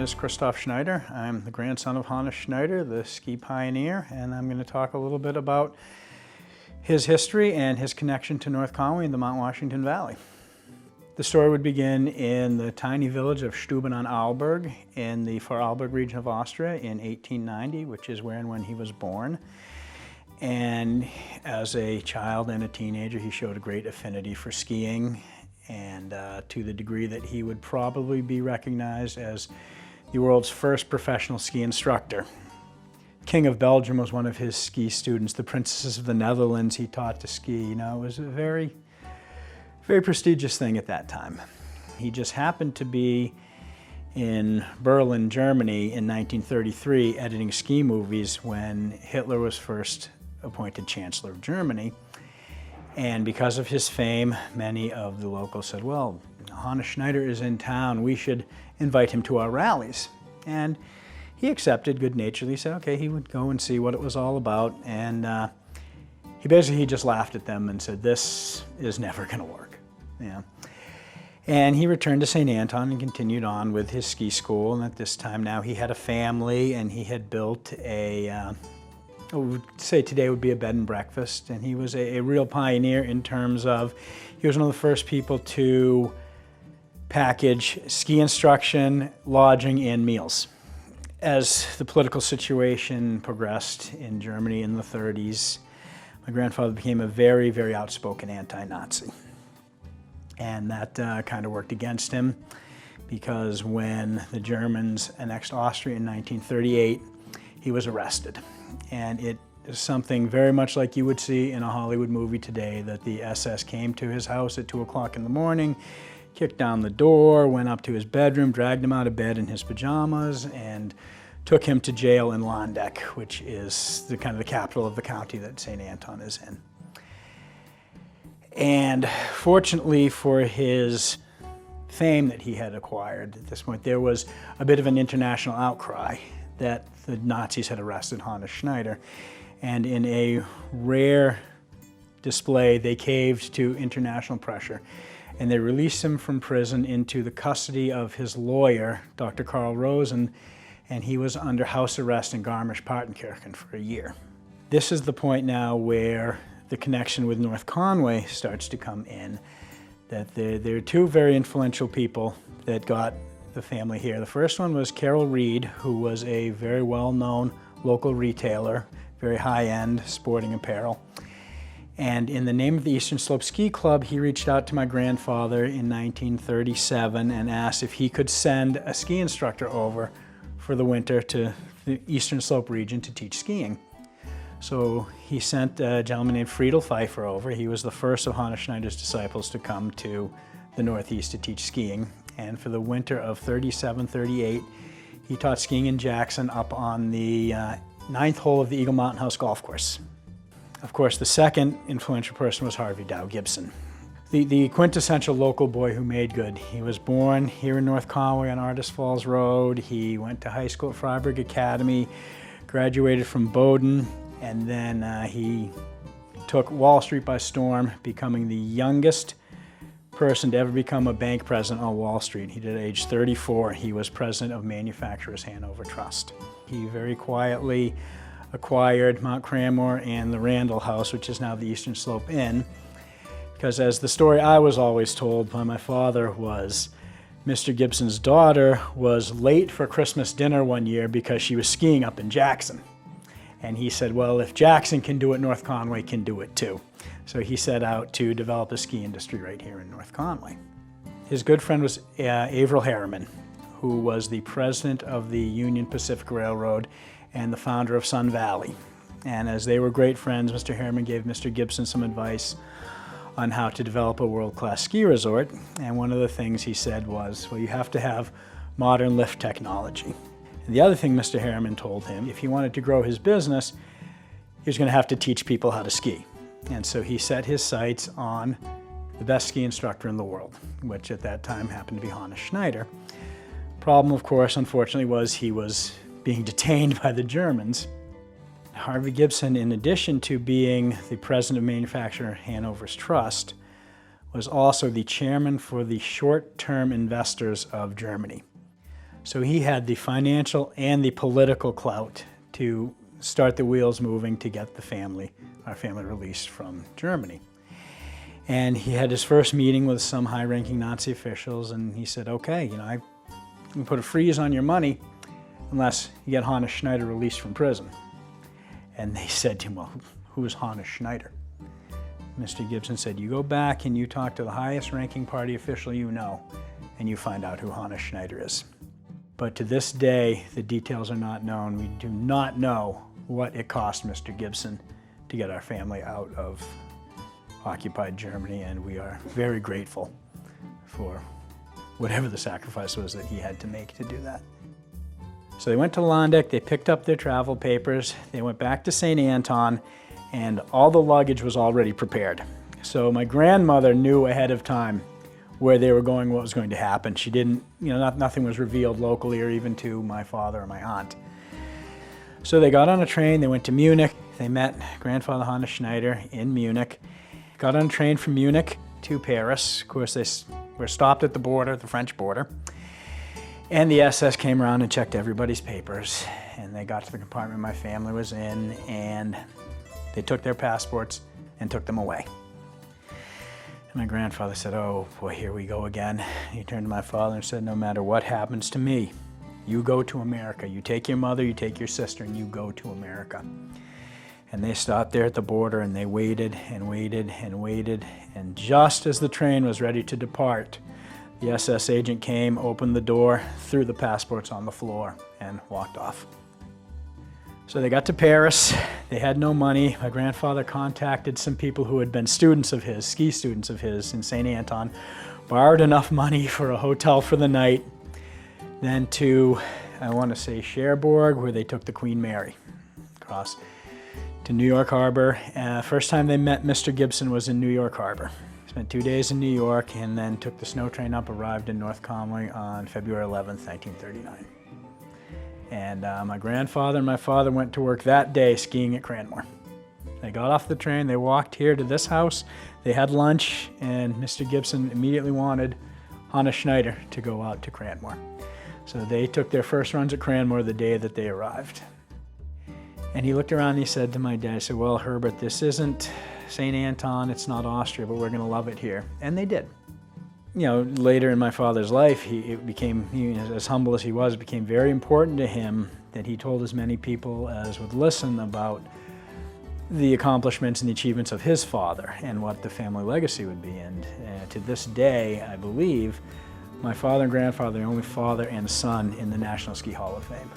is Christoph Schneider. I'm the grandson of Hannes Schneider, the ski pioneer, and I'm going to talk a little bit about his history and his connection to North Conway and the Mount Washington Valley. The story would begin in the tiny village of Stuben an Arlberg in the Vorarlberg region of Austria in 1890, which is where and when he was born. And as a child and a teenager, he showed a great affinity for skiing, and to the degree that he would probably be recognized as the world's first professional ski instructor. King of Belgium was one of his ski students. The princesses of the Netherlands he taught to ski. You know, it was a very prestigious thing at that time. He just happened to be in Berlin, Germany in 1933 editing ski movies when Hitler was first appointed Chancellor of Germany. And because of his fame, many of the locals said, well, Hannes Schneider is in town, we should invite him to our rallies. And he accepted good-naturedly, said okay, he would go and see what it was all about. And he just laughed at them and said, this is never gonna work. Yeah. And he returned to St. Anton and continued on with his ski school. And at this time now he had a family, and he had built a we'd say today would be a bed and breakfast, and he was a real pioneer in terms of, he was one of the first people to package ski instruction, lodging, and meals. As the political situation progressed in Germany in the 30s, my grandfather became a very outspoken anti-Nazi. And that kind of worked against him, because when the Germans annexed Austria in 1938, he was arrested. And it is something very much like you would see in a Hollywood movie today, that the SS came to his house at 2 o'clock in the morning, kicked down the door, went up to his bedroom, dragged him out of bed in his pajamas, and took him to jail in Landeck, which is the kind of the capital of the county that St. Anton is in. And fortunately for his fame that he had acquired at this point, there was a bit of an international outcry that the Nazis had arrested Hannes Schneider. And in a rare display, they caved to international pressure, and they released him from prison into the custody of his lawyer, Dr. Karl Rosen, and he was under house arrest in Garmisch-Partenkirchen for a year. This is the point now where the connection with North Conway starts to come in, that there are two very influential people that got the family here. The first one was Carol Reed, who was a very well-known local retailer, very high-end sporting apparel. And in the name of the Eastern Slope Ski Club, he reached out to my grandfather in 1937 and asked if he could send a ski instructor over for the winter to the Eastern Slope region to teach skiing. So he sent a gentleman named Friedel Pfeiffer over. He was the first of Hannes Schneider's disciples to come to the Northeast to teach skiing. And for the winter of 37-38, he taught skiing in Jackson up on the 9th hole of the Eagle Mountain House golf course. Of course, the second influential person was Harvey Gibson, the quintessential local boy who made good. He was born here in North Conway on Artist Falls Road. He went to high school at Freiburg Academy, graduated from Bowdoin, and then he took Wall Street by storm, becoming the youngest person to ever become a bank president on Wall Street. He did at age 34. He was president of Manufacturers Hanover Trust. He very quietly acquired Mount Cranmore and the Randall House, which is now the Eastern Slope Inn, because as the story I was always told by my father was, Mr. Gibson's daughter was late for Christmas dinner one year because she was skiing up in Jackson. And he said, well, if Jackson can do it, North Conway can do it too. So he set out to develop a ski industry right here in North Conway. His good friend was Averill Harriman, who was the president of the Union Pacific Railroad and the founder of Sun Valley. And as they were great friends, Mr. Harriman gave Mr. Gibson some advice on how to develop a world-class ski resort. And one of the things he said was, well, you have to have modern lift technology. And the other thing Mr. Harriman told him, if he wanted to grow his business, he was going to have to teach people how to ski. And so he set his sights on the best ski instructor in the world, which at that time happened to be Hannes Schneider. Problem, of course, unfortunately, was he was being detained by the Germans. Harvey Gibson, in addition to being the president of Manufacturer Hanover's Trust, was also the chairman for the short-term investors of Germany. So he had the financial and the political clout to start the wheels moving to get our family released from Germany. And he had his first meeting with some high-ranking Nazi officials, and he said, okay, I can put a freeze on your money unless you get Hannes Schneider released from prison. And they said to him, well, who is Hannes Schneider? Mr. Gibson said, you go back and you talk to the highest-ranking party official you know, and you find out who Hannes Schneider is. But to this day, the details are not known. We do not know what it cost Mr. Gibson to get our family out of occupied Germany, and we are very grateful for whatever the sacrifice was that he had to make to do that. So they went to Landeck, they picked up their travel papers, they went back to St. Anton, and all the luggage was already prepared. So my grandmother knew ahead of time where they were going, what was going to happen. She didn't, nothing was revealed locally or even to my father or my aunt. So they got on a train, they went to Munich, they met grandfather Hannes Schneider in Munich, got on a train from Munich to Paris. Of course, they were stopped at the border, the French border, and the SS came around and checked everybody's papers, and they got to the compartment my family was in, and they took their passports and took them away. And my grandfather said, oh boy, here we go again. He turned to my father and said, no matter what happens to me, you go to America. You take your mother, you take your sister, and you go to America. And they stopped there at the border, and they waited and waited and waited. And just as the train was ready to depart, the SS agent came, opened the door, threw the passports on the floor, and walked off. So they got to Paris. They had no money. My grandfather contacted some people who had been students of his, ski students of his in St. Anton, borrowed enough money for a hotel for the night, then to, I want to say, Cherbourg, where they took the Queen Mary across to New York Harbor. First time they met Mr. Gibson was in New York Harbor. Spent 2 days in New York and then took the snow train up, arrived in North Conway on February 11th, 1939. And my grandfather and my father went to work that day skiing at Cranmore. They got off the train, they walked here to this house, they had lunch, and Mr. Gibson immediately wanted Hannes Schneider to go out to Cranmore. So they took their first runs at Cranmore the day that they arrived. And he looked around and he said to my dad, he said, well, Herbert, this isn't St. Anton, it's not Austria, but we're going to love it here. And they did. Later in my father's life, it became, as humble as he was, it became very important to him that he told as many people as would listen about the accomplishments and the achievements of his father and what the family legacy would be. And to this day, I believe, my father and grandfather are the only father and son in the National Ski Hall of Fame.